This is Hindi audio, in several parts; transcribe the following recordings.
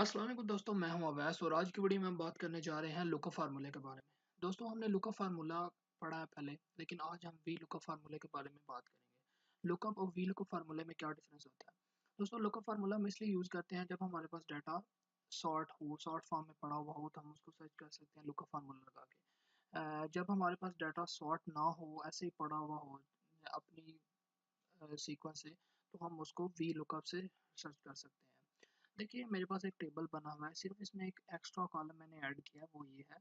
अस्सलाम वालेकुम दोस्तों, मैं हूं अवैस और आज की वीडियो में हम बात करने जा रहे हैं लुकअप फार्मूले के बारे में। दोस्तों, हमने लुकअप फार्मूला पढ़ा है पहले, लेकिन आज हम वी लुकअप फार्मूले के बारे में बात करेंगे। लुकअप और वी लुकअप फार्मूले में क्या डिफरेंस होता है? दोस्तों, लुकअप फार्मूला हम इसलिए यूज़ करते हैं जब हमारे पास डाटा शॉर्ट फॉर्म में पड़ा हुआ हो तो हम उसको सर्च कर सकते हैं लुकअप फार्मूला लगा के। जब हमारे पास डाटा शॉर्ट ना हो, ऐसे ही पड़ा हुआ हो अपनी सीक्वेंस से, तो हम उसको वी लुकअप से सर्च कर सकते हैं। देखिए, मेरे पास एक टेबल बना हुआ है, सिर्फ इसमें एक एक्स्ट्रा कॉलम मैंने ऐड किया है, वो ये है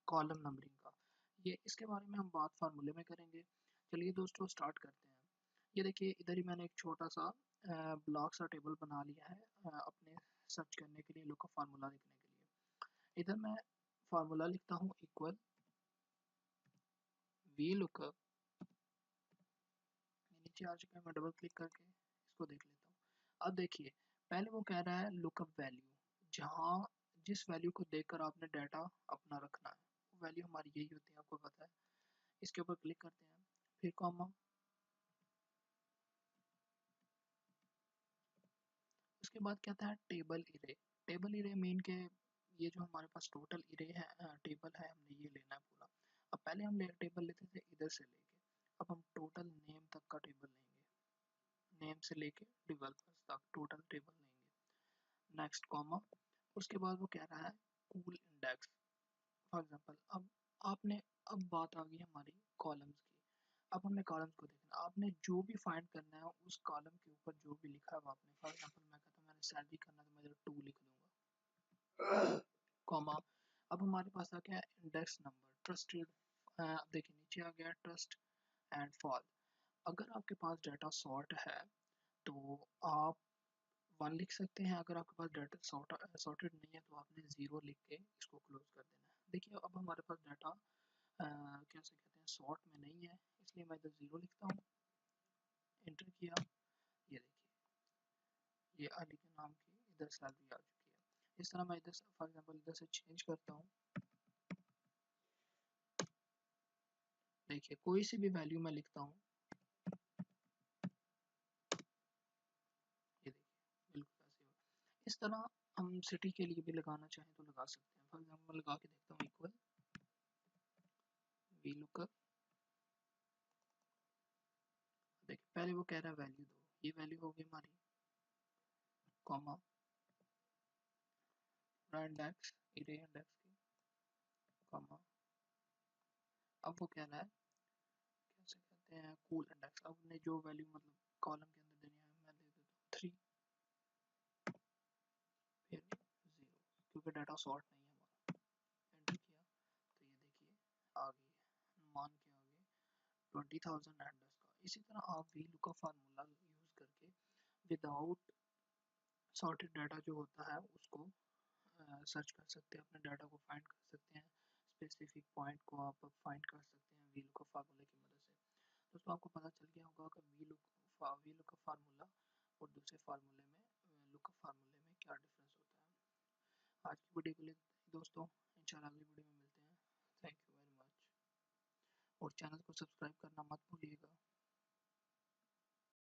कॉलम नंबरिंग का। ये इसके बारे में हम बात फार्मूले में करेंगे। चलिए दोस्तों, स्टार्ट करते हैं। ये देखिए, इधर ही मैंने एक छोटा सा ब्लॉक सा टेबल बना लिया है अपने सर्च करने के लिए, लुकअप फार्मूला लिखने के लिए। इधर मैं फार्मूला लिखता हूँ इक्वल वी लुकअप। नीचे आ चुका है, मैं डबल क्लिक करके इसको देख लेता हूँ। अब देखिए, पहले वो कह रहा है लुकअप वैल्यू, जहाँ जिस वैल्यू को देखकर आपने डाटा अपना रखना है, वो वैल्यू हमारी यही होती है, आपको पता है। इसके ऊपर क्लिक करते हैं, फिर कॉमा, उसके बाद कहता है टेबल इरे। टेबल इरे मीन के ये जो हमारे पास टोटल इरे है, टेबल है, हमने ये लेना है पूरा। अब पहले हम टेबल लेते थे इधर से लेके, अब हम टोटल नेम तक का टेबल लेंगे, नेम से लेके डेवलपर्स तक टोटल टेबल लेंगे। नेक्स्ट कॉमा, उसके बाद वो कह रहा है कूल इंडेक्स। फॉर एग्जांपल, अब बात आ गई हमारी कॉलम्स की। अब हमें कॉलम्स को देखना, आपने जो भी फाइंड करना है उस कॉलम के ऊपर जो भी लिखा है वो आपने, फॉर एग्जांपल मैं कहता हूँ मैंने सैलरी करना है तो मैं इधर 2 लिख दूंगा, कॉमा। अब हमारे पास आ गया इंडेक्स नंबर, ट्रस्टेड। अब देखिए, नीचे आ गया ट्रस्ट एंड फॉल। अगर आपके पास डाटा सॉर्ट है तो आप 1 लिख सकते हैं, अगर आपके पास डाटा सॉर्टेड नहीं है तो आपने 0 लिख के इसको क्लोज कर देना है। देखिए, अब हमारे पास डाटा कैसे कहते हैं, सॉर्ट में नहीं है, इसलिए मैं इधर 0 लिखता हूँ, एंटर किया। ये देखिए, ये अली के नाम की इधर सैलरी आ चुकी है। इस तरह मैं इधर से फॉर एग्जांपल इधर से चेंज करता हूँ। देखिए, कोई सी भी वैल्यू मैं लिखता हूँ, ये देखिए बिल्कुल ऐसे हो। इस तरह हम सिटी के लिए भी लगाना चाहें तो लगा सकते हैं। फॉर एग्जांपल लगा के देखता हूँ, इक्वल वी लुकअप। देखिए, पहले वो कह रहा है वैल्यू दो, ये वैल्यू होगी हमारी, कॉमा, इंडेक्स, इरे इंडेक्स की, कॉमा। अब वो कह रहा है कैसे कहते हैं कूल इंडेक्स। अब ने जो वैल्यू मतलब कॉलम के अंदर देनी है, मैं दे देता हूँ 3, फिर 0, क्योंकि डाटा सॉर्ट नहीं है हमारा। एंटर किया तो ये देखिए आ गई है, मान के आ गए 20,000 एंडर्स का। इसी तरह आप भी लुकअप फार्मूला यूज करके विदाउट सॉर्टेड डाटा जो होता है उसको सर्च कर सकते हैं, अपने डाटा को फाइंड कर सकते हैं, स्पेसिफिक पॉइंट को आप फाइंड कर सकते हैं वी लुकअप फार्मूले की मदद से। दोस्तों, आपको पता चल गया होगा कि वी लुकअप फार्मूला और दूसरे फार्मूले में, लुकअप फार्मूले में क्या डिफरेंस होता है। आज की वीडियो के लिए दोस्तों, इंशाल्लाह अगली वीडियो में मिलते हैं। थैंक यू वेरी मच, और चैनल को सब्सक्राइब करना मत भूलिएगा।